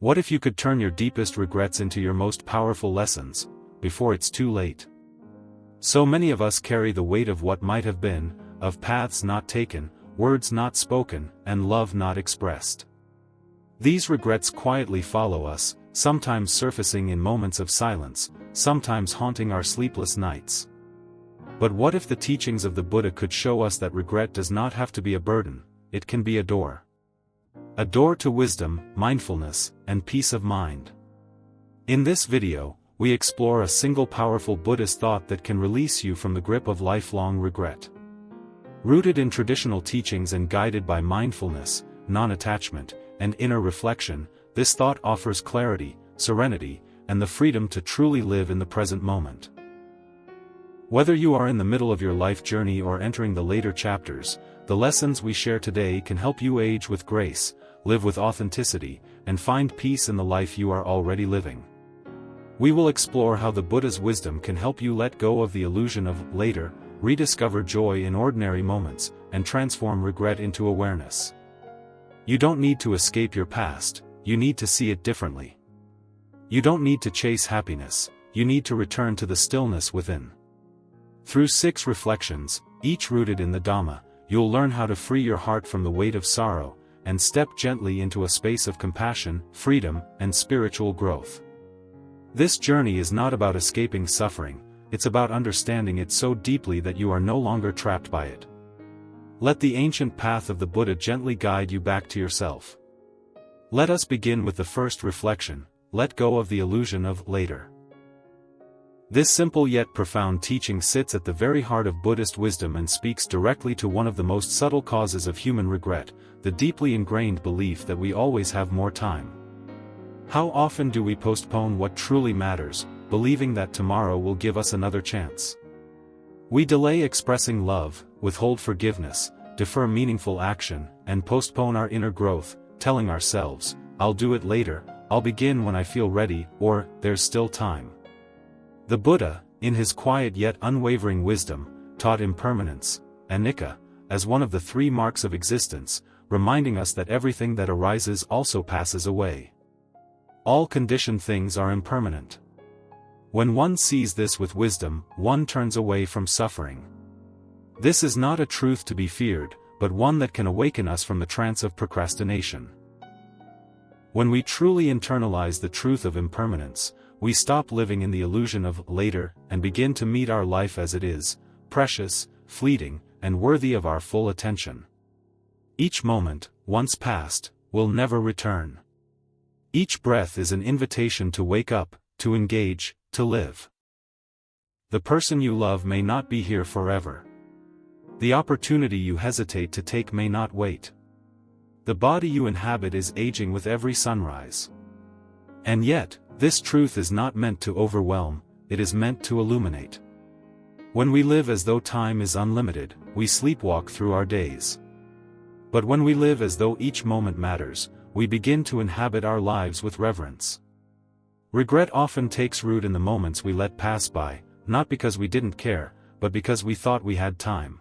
What if you could turn your deepest regrets into your most powerful lessons, before it's too late? So many of us carry the weight of what might have been, of paths not taken, words not spoken, and love not expressed. These regrets quietly follow us, sometimes surfacing in moments of silence, sometimes haunting our sleepless nights. But what if the teachings of the Buddha could show us that regret does not have to be a burden, it can be a door? A door to wisdom, mindfulness, and peace of mind. In this video, we explore a single powerful Buddhist thought that can release you from the grip of lifelong regret. Rooted in traditional teachings and guided by mindfulness, non-attachment, and inner reflection, this thought offers clarity, serenity, and the freedom to truly live in the present moment. Whether you are in the middle of your life journey or entering the later chapters, the lessons we share today can help you age with grace, live with authenticity, and find peace in the life you are already living. We will explore how the Buddha's wisdom can help you let go of the illusion of later, rediscover joy in ordinary moments, and transform regret into awareness. You don't need to escape your past, you need to see it differently. You don't need to chase happiness, you need to return to the stillness within. Through 6 reflections, each rooted in the Dhamma, you'll learn how to free your heart from the weight of sorrow, and step gently into a space of compassion, freedom, and spiritual growth. This journey is not about escaping suffering, it's about understanding it so deeply that you are no longer trapped by it. Let the ancient path of the Buddha gently guide you back to yourself. Let us begin with the first reflection: let go of the illusion of later. This simple yet profound teaching sits at the very heart of Buddhist wisdom and speaks directly to one of the most subtle causes of human regret, the deeply ingrained belief that we always have more time. How often do we postpone what truly matters, believing that tomorrow will give us another chance? We delay expressing love, withhold forgiveness, defer meaningful action, and postpone our inner growth, telling ourselves, "I'll do it later, I'll begin when I feel ready," or "there's still time." The Buddha, in his quiet yet unwavering wisdom, taught impermanence, anicca, as one of the 3 marks of existence, reminding us that everything that arises also passes away. All conditioned things are impermanent. When one sees this with wisdom, one turns away from suffering. This is not a truth to be feared, but one that can awaken us from the trance of procrastination. When we truly internalize the truth of impermanence, we stop living in the illusion of later and begin to meet our life as it is, precious, fleeting, and worthy of our full attention. Each moment, once past, will never return. Each breath is an invitation to wake up, to engage, to live. The person you love may not be here forever. The opportunity you hesitate to take may not wait. The body you inhabit is aging with every sunrise. And yet, this truth is not meant to overwhelm, it is meant to illuminate. When we live as though time is unlimited, we sleepwalk through our days. But when we live as though each moment matters, we begin to inhabit our lives with reverence. Regret often takes root in the moments we let pass by, not because we didn't care, but because we thought we had time.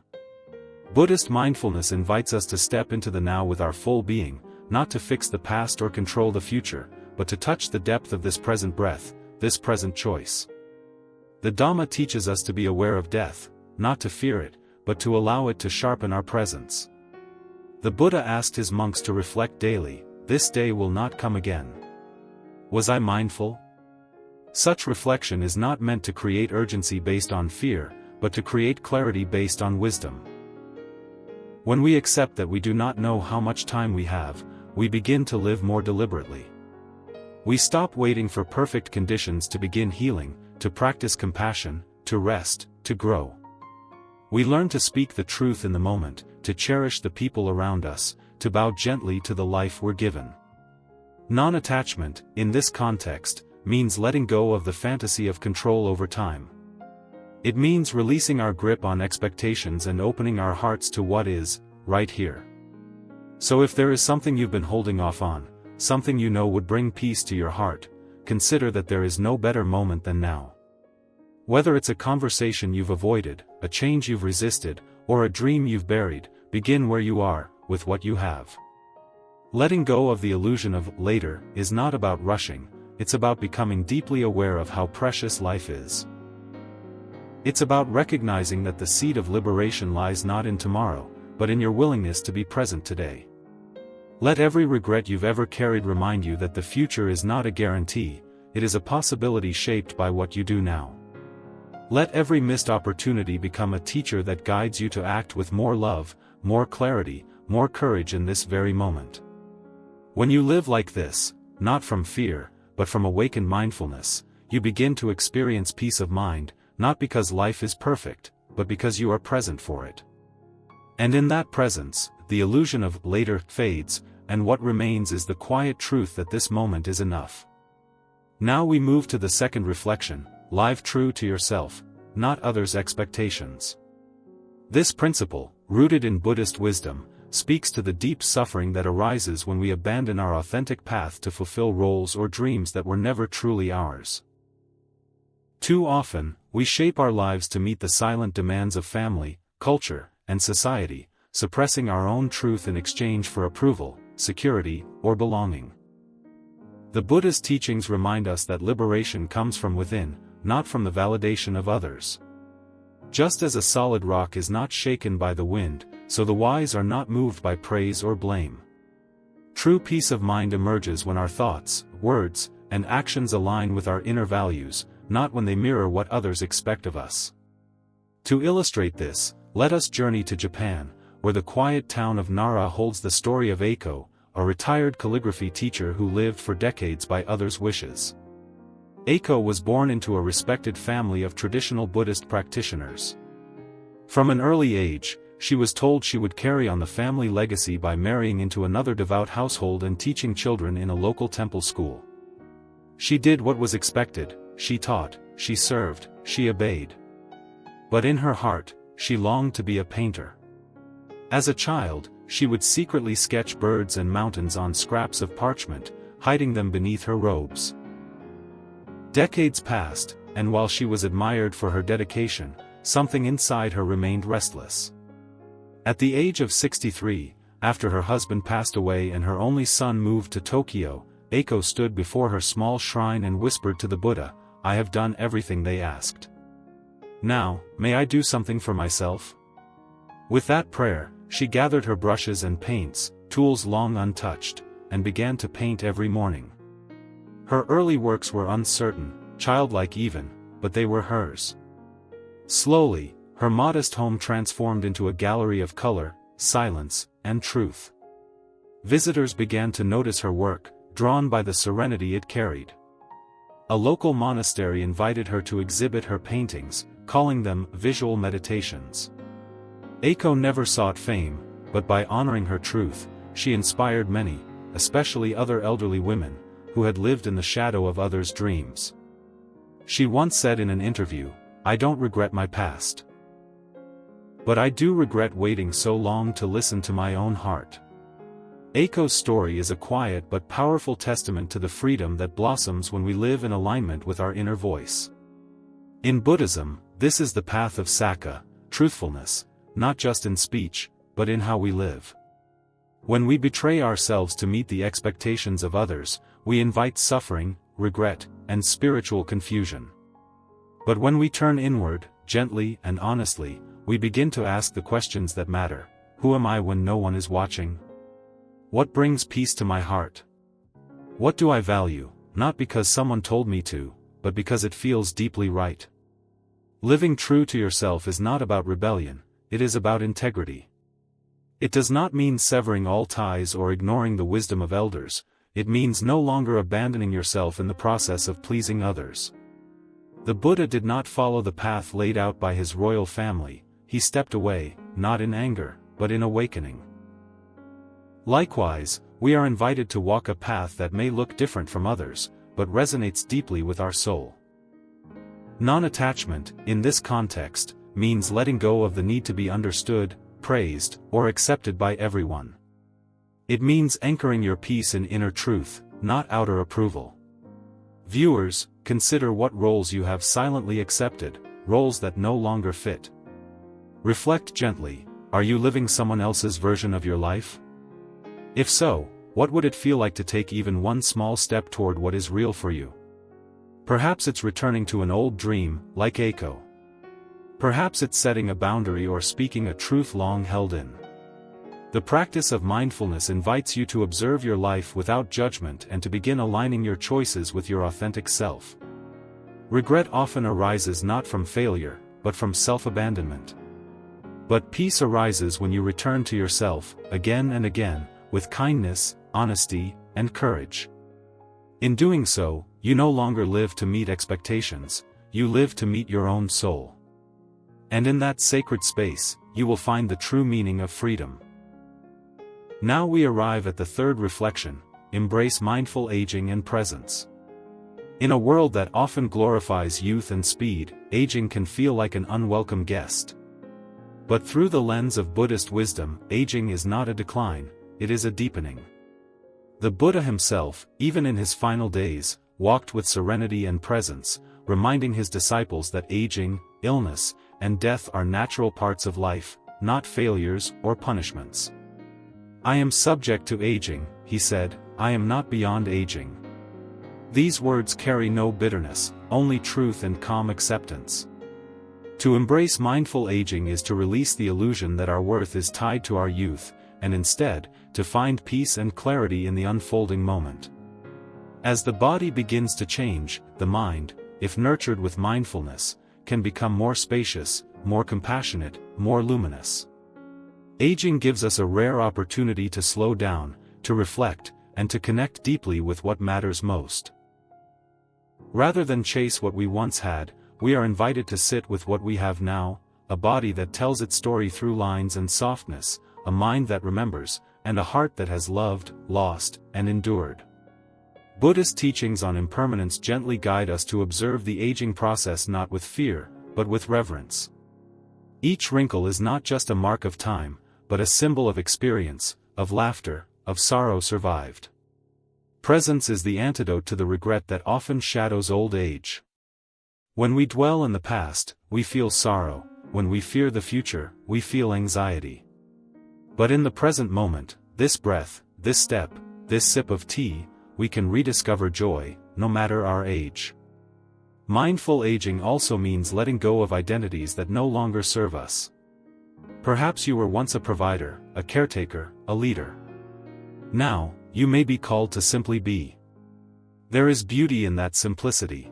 Buddhist mindfulness invites us to step into the now with our full being, not to fix the past or control the future, but to touch the depth of this present breath, this present choice. The Dhamma teaches us to be aware of death, not to fear it, but to allow it to sharpen our presence. The Buddha asked his monks to reflect daily, "This day will not come again. Was I mindful?" Such reflection is not meant to create urgency based on fear, but to create clarity based on wisdom. When we accept that we do not know how much time we have, we begin to live more deliberately. We stop waiting for perfect conditions to begin healing, to practice compassion, to rest, to grow. We learn to speak the truth in the moment, to cherish the people around us, to bow gently to the life we're given. Non-attachment, in this context, means letting go of the fantasy of control over time. It means releasing our grip on expectations and opening our hearts to what is, right here. So if there is something you've been holding off on, something you know would bring peace to your heart, consider that there is no better moment than now. Whether it's a conversation you've avoided, a change you've resisted, or a dream you've buried, begin where you are, with what you have. Letting go of the illusion of later is not about rushing, it's about becoming deeply aware of how precious life is. It's about recognizing that the seed of liberation lies not in tomorrow, but in your willingness to be present today. Let every regret you've ever carried remind you that the future is not a guarantee, it is a possibility shaped by what you do now. Let every missed opportunity become a teacher that guides you to act with more love, more clarity, more courage in this very moment. When you live like this, not from fear, but from awakened mindfulness, you begin to experience peace of mind, not because life is perfect, but because you are present for it. And in that presence, the illusion of later fades, and what remains is the quiet truth that this moment is enough. Now we move to the second reflection: live true to yourself, not others' expectations. This principle, rooted in Buddhist wisdom, speaks to the deep suffering that arises when we abandon our authentic path to fulfill roles or dreams that were never truly ours. Too often, we shape our lives to meet the silent demands of family, culture, and society, suppressing our own truth in exchange for approval, security, or belonging. The Buddha's teachings remind us that liberation comes from within, not from the validation of others. Just as a solid rock is not shaken by the wind, so the wise are not moved by praise or blame. True peace of mind emerges when our thoughts, words, and actions align with our inner values, not when they mirror what others expect of us. To illustrate this, let us journey to Japan, where the quiet town of Nara holds the story of Eiko, a retired calligraphy teacher who lived for decades by others' wishes. Eiko was born into a respected family of traditional Buddhist practitioners. From an early age, she was told she would carry on the family legacy by marrying into another devout household and teaching children in a local temple school. She did what was expected, she taught, she served, she obeyed. But in her heart, she longed to be a painter. As a child, she would secretly sketch birds and mountains on scraps of parchment, hiding them beneath her robes. Decades passed, and while she was admired for her dedication, something inside her remained restless. At the age of 63, after her husband passed away and her only son moved to Tokyo, Eiko stood before her small shrine and whispered to the Buddha, "I have done everything they asked. Now, may I do something for myself?" With that prayer, she gathered her brushes and paints, tools long untouched, and began to paint every morning. Her early works were uncertain, childlike even, but they were hers. Slowly, her modest home transformed into a gallery of color, silence, and truth. Visitors began to notice her work, drawn by the serenity it carried. A local monastery invited her to exhibit her paintings, calling them visual meditations. Eiko never sought fame, but by honoring her truth, she inspired many, especially other elderly women, who had lived in the shadow of others' dreams. She once said in an interview, "I don't regret my past. But I do regret waiting so long to listen to my own heart." Eiko's story is a quiet but powerful testament to the freedom that blossoms when we live in alignment with our inner voice. In Buddhism, this is the path of Sakka, truthfulness, not just in speech, but in how we live. When we betray ourselves to meet the expectations of others, we invite suffering, regret, and spiritual confusion. But when we turn inward, gently and honestly, we begin to ask the questions that matter. Who am I when no one is watching? What brings peace to my heart? What do I value, not because someone told me to, but because it feels deeply right? Living true to yourself is not about rebellion, it is about integrity. It does not mean severing all ties or ignoring the wisdom of elders, it means no longer abandoning yourself in the process of pleasing others. The Buddha did not follow the path laid out by his royal family, he stepped away, not in anger, but in awakening. Likewise, we are invited to walk a path that may look different from others, but resonates deeply with our soul. Non-attachment, in this context, means letting go of the need to be understood, praised, or accepted by everyone. It means anchoring your peace in inner truth, not outer approval. Viewers, consider what roles you have silently accepted, roles that no longer fit. Reflect gently, are you living someone else's version of your life? If so, What would it feel like to take even one small step toward what is real for you? Perhaps it's returning to an old dream, like echo. Perhaps it's setting a boundary or speaking a truth long held in. The practice of mindfulness invites you to observe your life without judgment and to begin aligning your choices with your authentic self. Regret often arises not from failure, but from self-abandonment. But peace arises when you return to yourself, again and again, with kindness, honesty, and courage. In doing so, you no longer live to meet expectations, you live to meet your own soul. And in that sacred space, you will find the true meaning of freedom. Now we arrive at the third reflection: embrace mindful aging and presence. In a world that often glorifies youth and speed, aging can feel like an unwelcome guest. But through the lens of Buddhist wisdom, aging is not a decline, it is a deepening. The Buddha himself, even in his final days, walked with serenity and presence, reminding his disciples that aging, illness, and death are natural parts of life, not failures or punishments. "I am subject to aging," he said, "I am not beyond aging." These words carry no bitterness, only truth and calm acceptance. To embrace mindful aging is to release the illusion that our worth is tied to our youth, and instead, to find peace and clarity in the unfolding moment. As the body begins to change, the mind, if nurtured with mindfulness, can become more spacious, more compassionate, more luminous. Aging gives us a rare opportunity to slow down, to reflect, and to connect deeply with what matters most. Rather than chase what we once had, we are invited to sit with what we have now, a body that tells its story through lines and softness, a mind that remembers, and a heart that has loved, lost, and endured. Buddhist teachings on impermanence gently guide us to observe the aging process not with fear, but with reverence. Each wrinkle is not just a mark of time, but a symbol of experience, of laughter, of sorrow survived. Presence is the antidote to the regret that often shadows old age. When we dwell in the past, we feel sorrow; when we fear the future, we feel anxiety. But in the present moment, this breath, this step, this sip of tea, we can rediscover joy, no matter our age. Mindful aging also means letting go of identities that no longer serve us. Perhaps you were once a provider, a caretaker, a leader. Now, you may be called to simply be. There is beauty in that simplicity.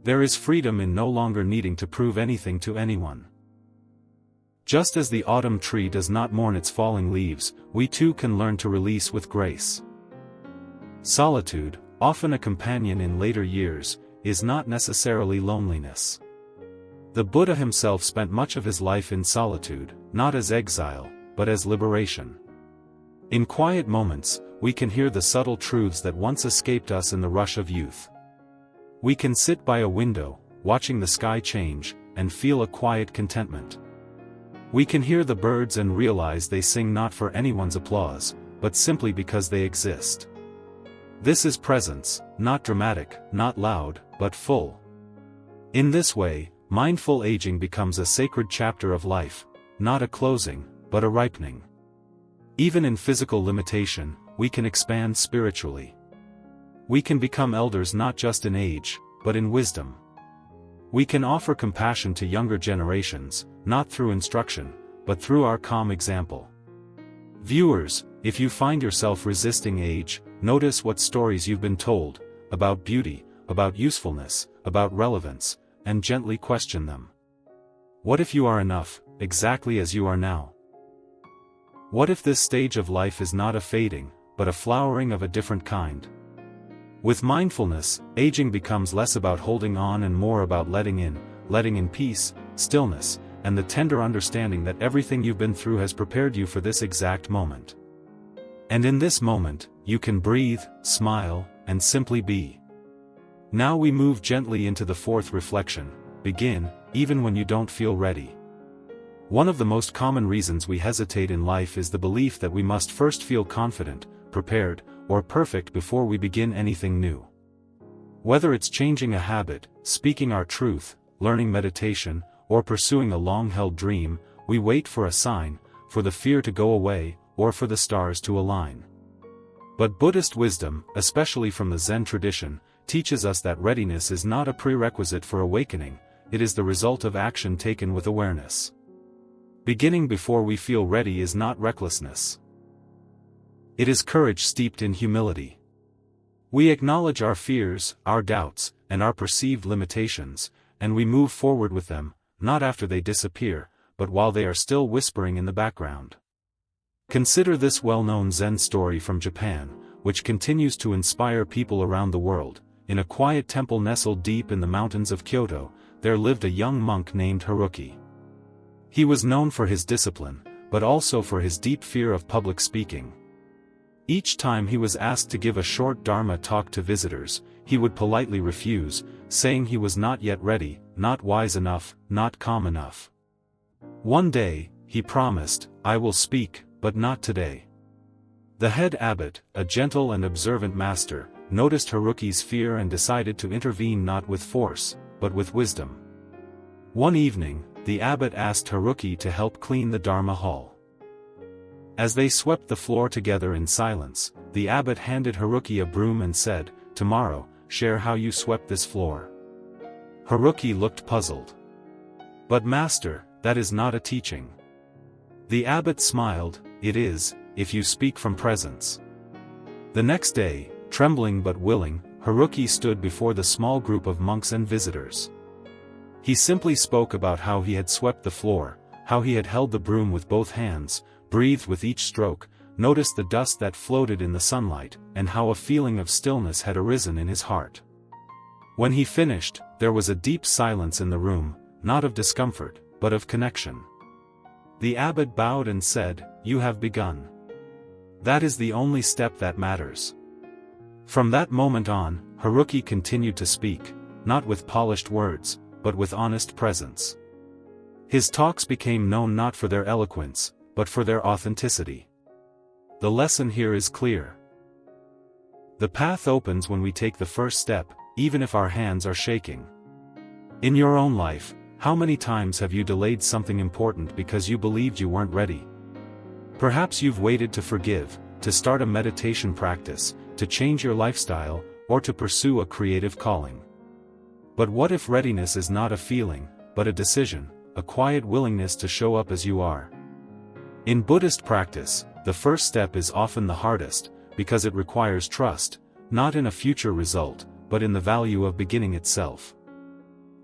There is freedom in no longer needing to prove anything to anyone. Just as the autumn tree does not mourn its falling leaves, we too can learn to release with grace. Solitude, often a companion in later years, is not necessarily loneliness. The Buddha himself spent much of his life in solitude, not as exile, but as liberation. In quiet moments, we can hear the subtle truths that once escaped us in the rush of youth. We can sit by a window, watching the sky change, and feel a quiet contentment. We can hear the birds and realize they sing not for anyone's applause, but simply because they exist. This is presence, not dramatic, not loud, but full. In this way, mindful aging becomes a sacred chapter of life, not a closing, but a ripening. Even in physical limitation, we can expand spiritually. We can become elders not just in age, but in wisdom. We can offer compassion to younger generations, not through instruction, but through our calm example. Viewers, if you find yourself resisting age, notice what stories you've been told, about beauty, about usefulness, about relevance, and gently question them. What if you are enough, exactly as you are now? What if this stage of life is not a fading, but a flowering of a different kind? With mindfulness, aging becomes less about holding on and more about letting in peace, stillness, and the tender understanding that everything you've been through has prepared you for this exact moment. And in this moment, you can breathe, smile, and simply be. Now we move gently into the fourth reflection: begin, even when you don't feel ready. One of the most common reasons we hesitate in life is the belief that we must first feel confident, prepared, or perfect before we begin anything new. Whether it's changing a habit, speaking our truth, learning meditation, or pursuing a long-held dream, we wait for a sign, for the fear to go away, or for the stars to align. But Buddhist wisdom, especially from the Zen tradition, teaches us that readiness is not a prerequisite for awakening, it is the result of action taken with awareness. Beginning before we feel ready is not recklessness. It is courage steeped in humility. We acknowledge our fears, our doubts, and our perceived limitations, and we move forward with them, not after they disappear, but while they are still whispering in the background. Consider this well-known Zen story from Japan, which continues to inspire people around the world. In a quiet temple nestled deep in the mountains of Kyoto, there lived a young monk named Haruki. He was known for his discipline, but also for his deep fear of public speaking. Each time he was asked to give a short Dharma talk to visitors, he would politely refuse, saying he was not yet ready, not wise enough, not calm enough. One day, he promised, "I will speak, but not today." The head abbot, a gentle and observant master, noticed Haruki's fear and decided to intervene not with force, but with wisdom. One evening, the abbot asked Haruki to help clean the Dharma hall. As they swept the floor together in silence, the abbot handed Haruki a broom and said, "Tomorrow, share how you swept this floor." Haruki looked puzzled. "But master, that is not a teaching." The abbot smiled, "It is, if you speak from presence." The next day, trembling but willing, Haruki stood before the small group of monks and visitors. He simply spoke about how he had swept the floor, how he had held the broom with both hands, breathed with each stroke, noticed the dust that floated in the sunlight, and how a feeling of stillness had arisen in his heart. When he finished, there was a deep silence in the room, not of discomfort, but of connection. The abbot bowed and said, "You have begun. That is the only step that matters." From that moment on, Haruki continued to speak, not with polished words, but with honest presence. His talks became known not for their eloquence, but for their authenticity. The lesson here is clear. The path opens when we take the first step, even if our hands are shaking. In your own life, how many times have you delayed something important because you believed you weren't ready? Perhaps you've waited to forgive, to start a meditation practice, to change your lifestyle, or to pursue a creative calling. But what if readiness is not a feeling, but a decision, a quiet willingness to show up as you are? In Buddhist practice, the first step is often the hardest, because it requires trust, not in a future result, but in the value of beginning itself.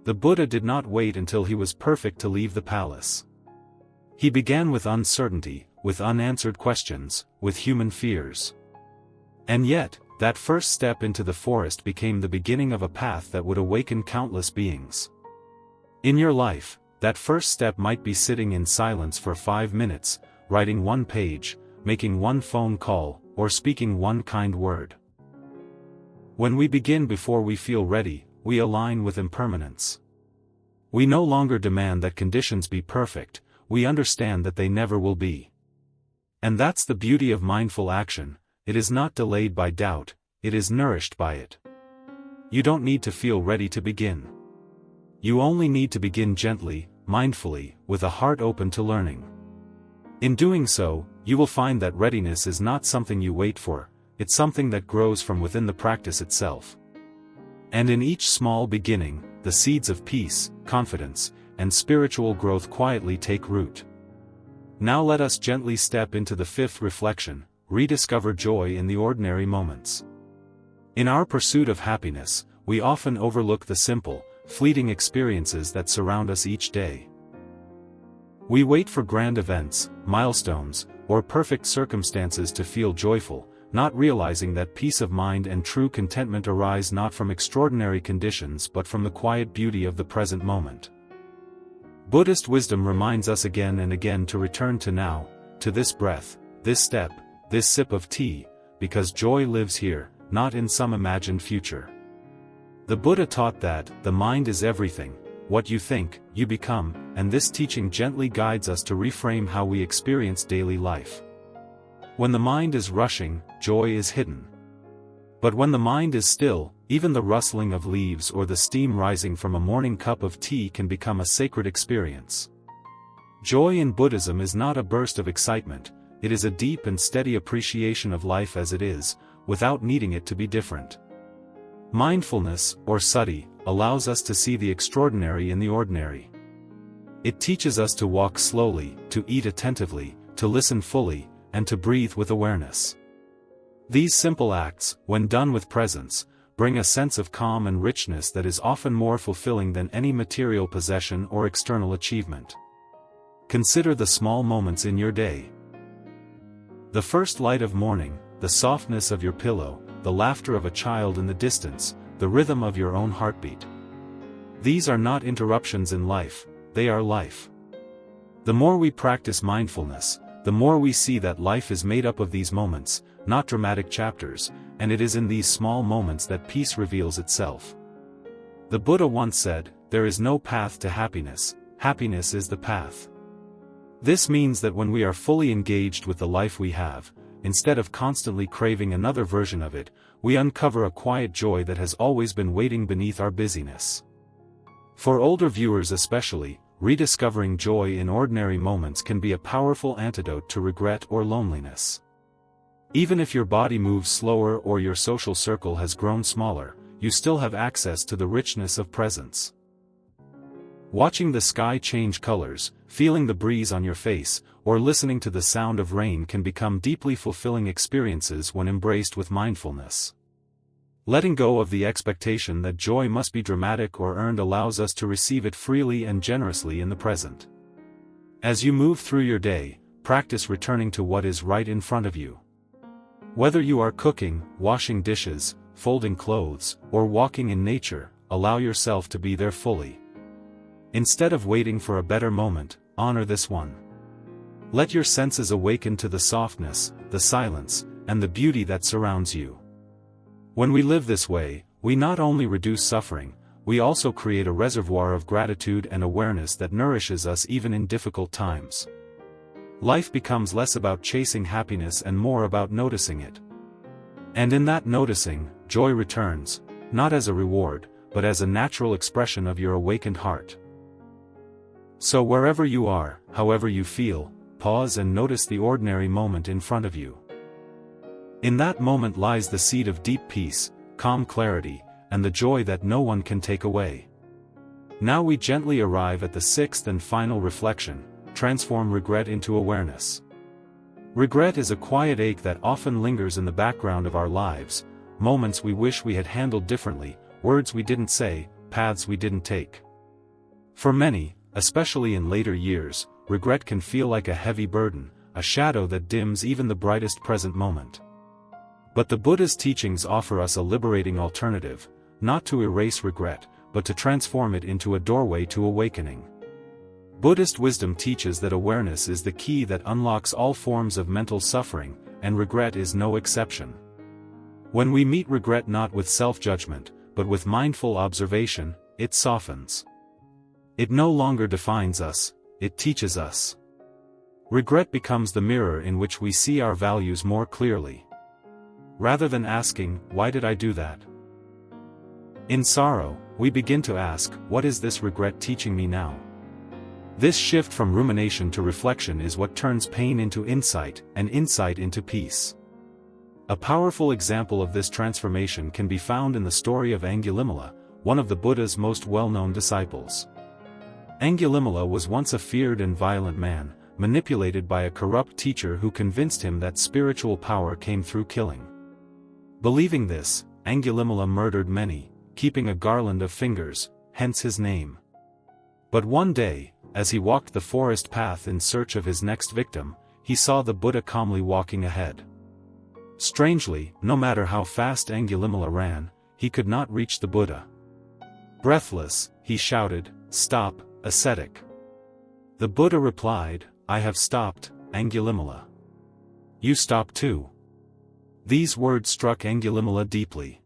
The Buddha did not wait until he was perfect to leave the palace. He began with uncertainty, with unanswered questions, with human fears. And yet, that first step into the forest became the beginning of a path that would awaken countless beings. In your life, that first step might be sitting in silence for 5 minutes, writing one page, making one phone call, or speaking one kind word. When we begin before we feel ready, we align with impermanence. We no longer demand that conditions be perfect, we understand that they never will be. And that's the beauty of mindful action, it is not delayed by doubt, it is nourished by it. You don't need to feel ready to begin. You only need to begin gently, mindfully, with a heart open to learning. In doing so, you will find that readiness is not something you wait for, it's something that grows from within the practice itself. And in each small beginning, the seeds of peace, confidence, and spiritual growth quietly take root. Now let us gently step into the fifth reflection, rediscover joy in the ordinary moments. In our pursuit of happiness, we often overlook the simple, fleeting experiences that surround us each day. We wait for grand events, milestones, or perfect circumstances to feel joyful, not realizing that peace of mind and true contentment arise not from extraordinary conditions but from the quiet beauty of the present moment. Buddhist wisdom reminds us again and again to return to now, to this breath, this step, this sip of tea, because joy lives here, not in some imagined future. The Buddha taught that, the mind is everything, what you think, you become, and this teaching gently guides us to reframe how we experience daily life. When the mind is rushing, joy is hidden. But when the mind is still, even the rustling of leaves or the steam rising from a morning cup of tea can become a sacred experience. Joy in Buddhism is not a burst of excitement, it is a deep and steady appreciation of life as it is, without needing it to be different. Mindfulness, or sati, allows us to see the extraordinary in the ordinary. It teaches us to walk slowly, to eat attentively, to listen fully, and to breathe with awareness. These simple acts, when done with presence, bring a sense of calm and richness that is often more fulfilling than any material possession or external achievement. Consider the small moments in your day. The first light of morning, the softness of your pillow, the laughter of a child in the distance, the rhythm of your own heartbeat. These are not interruptions in life, they are life. The more we practice mindfulness, the more we see that life is made up of these moments, not dramatic chapters, and it is in these small moments that peace reveals itself. The Buddha once said, "There is no path to happiness, happiness is the path." This means that when we are fully engaged with the life we have, instead of constantly craving another version of it, we uncover a quiet joy that has always been waiting beneath our busyness. For older viewers especially, rediscovering joy in ordinary moments can be a powerful antidote to regret or loneliness. Even if your body moves slower or your social circle has grown smaller, you still have access to the richness of presence. Watching the sky change colors, feeling the breeze on your face, or listening to the sound of rain can become deeply fulfilling experiences when embraced with mindfulness. Letting go of the expectation that joy must be dramatic or earned allows us to receive it freely and generously in the present. As you move through your day, practice returning to what is right in front of you. Whether you are cooking, washing dishes, folding clothes, or walking in nature, allow yourself to be there fully. Instead of waiting for a better moment, honor this one. Let your senses awaken to the softness, the silence, and the beauty that surrounds you. When we live this way, we not only reduce suffering, we also create a reservoir of gratitude and awareness that nourishes us even in difficult times. Life becomes less about chasing happiness and more about noticing it. And in that noticing, joy returns, not as a reward, but as a natural expression of your awakened heart. So wherever you are, however you feel, pause and notice the ordinary moment in front of you. In that moment lies the seed of deep peace, calm clarity, and the joy that no one can take away. Now we gently arrive at the sixth and final reflection: transform regret into awareness. Regret is a quiet ache that often lingers in the background of our lives, moments we wish we had handled differently, words we didn't say, paths we didn't take. For many, especially in later years, regret can feel like a heavy burden, a shadow that dims even the brightest present moment. But the Buddha's teachings offer us a liberating alternative, not to erase regret, but to transform it into a doorway to awakening. Buddhist wisdom teaches that awareness is the key that unlocks all forms of mental suffering, and regret is no exception. When we meet regret not with self-judgment, but with mindful observation, it softens. It no longer defines us, it teaches us. Regret becomes the mirror in which we see our values more clearly. Rather than asking, "Why did I do that?" in sorrow, we begin to ask, "What is this regret teaching me now?" This shift from rumination to reflection is what turns pain into insight, and insight into peace. A powerful example of this transformation can be found in the story of Angulimala, one of the Buddha's most well-known disciples. Angulimala was once a feared and violent man, manipulated by a corrupt teacher who convinced him that spiritual power came through killing. Believing this, Angulimala murdered many, keeping a garland of fingers, hence his name. But one day, as he walked the forest path in search of his next victim, he saw the Buddha calmly walking ahead. Strangely, no matter how fast Angulimala ran, he could not reach the Buddha. Breathless, he shouted, "Stop, ascetic!" The Buddha replied, "I have stopped, Angulimala. You stop too." These words struck Angulimala deeply.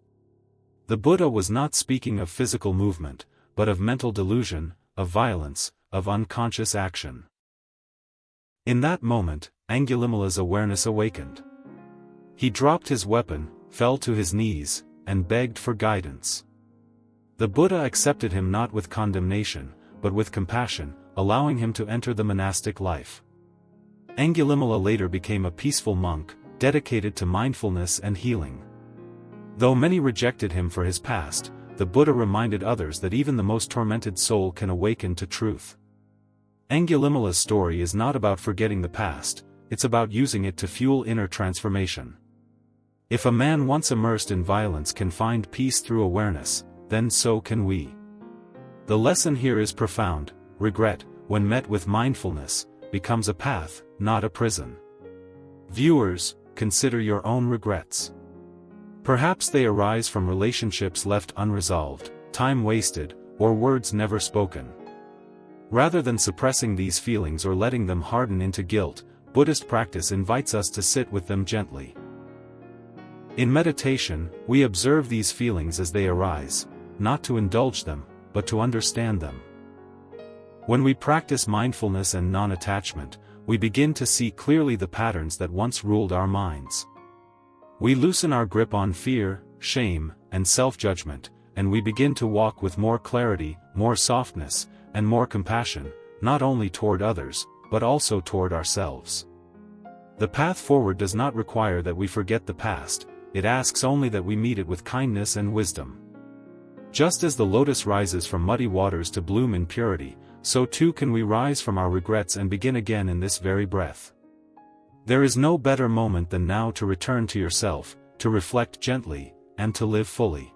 The Buddha was not speaking of physical movement, but of mental delusion, of violence, of unconscious action. In that moment, Angulimala's awareness awakened. He dropped his weapon, fell to his knees, and begged for guidance. The Buddha accepted him not with condemnation, but with compassion, allowing him to enter the monastic life. Angulimala later became a peaceful monk, dedicated to mindfulness and healing. Though many rejected him for his past, the Buddha reminded others that even the most tormented soul can awaken to truth. Angulimala's story is not about forgetting the past, it's about using it to fuel inner transformation. If a man once immersed in violence can find peace through awareness, then so can we. The lesson here is profound: regret, when met with mindfulness, becomes a path, not a prison. Viewers, consider your own regrets. Perhaps they arise from relationships left unresolved, time wasted, or words never spoken. Rather than suppressing these feelings or letting them harden into guilt, Buddhist practice invites us to sit with them gently. In meditation, we observe these feelings as they arise, not to indulge them, but to understand them. When we practice mindfulness and non-attachment, we begin to see clearly the patterns that once ruled our minds. We loosen our grip on fear, shame, and self-judgment, and we begin to walk with more clarity, more softness, and more compassion, not only toward others, but also toward ourselves. The path forward does not require that we forget the past, it asks only that we meet it with kindness and wisdom. Just as the lotus rises from muddy waters to bloom in purity, so too can we rise from our regrets and begin again in this very breath. There is no better moment than now to return to yourself, to reflect gently, and to live fully.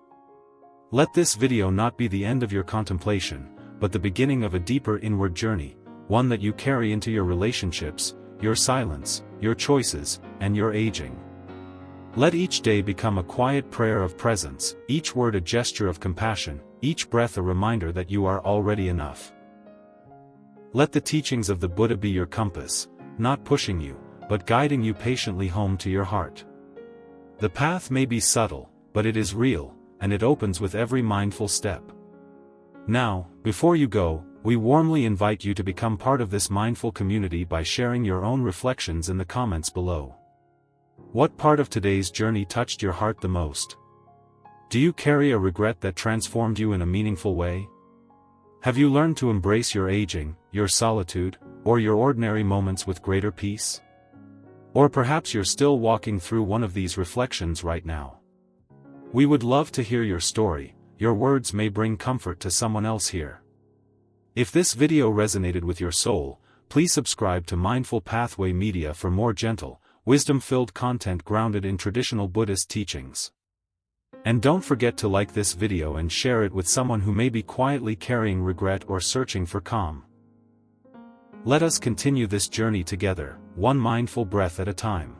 Let this video not be the end of your contemplation, but the beginning of a deeper inward journey, one that you carry into your relationships, your silence, your choices, and your aging. Let each day become a quiet prayer of presence, each word a gesture of compassion, each breath a reminder that you are already enough. Let the teachings of the Buddha be your compass, not pushing you, but guiding you patiently home to your heart. The path may be subtle, but it is real, and it opens with every mindful step. Now, before you go, we warmly invite you to become part of this mindful community by sharing your own reflections in the comments below. What part of today's journey touched your heart the most? Do you carry a regret that transformed you in a meaningful way? Have you learned to embrace your aging, your solitude, or your ordinary moments with greater peace? Or perhaps you're still walking through one of these reflections right now. We would love to hear your story. Your words may bring comfort to someone else here. If this video resonated with your soul, please subscribe to Mindful Pathway Media for more gentle, wisdom-filled content grounded in traditional Buddhist teachings. And don't forget to like this video and share it with someone who may be quietly carrying regret or searching for calm. Let us continue this journey together, one mindful breath at a time.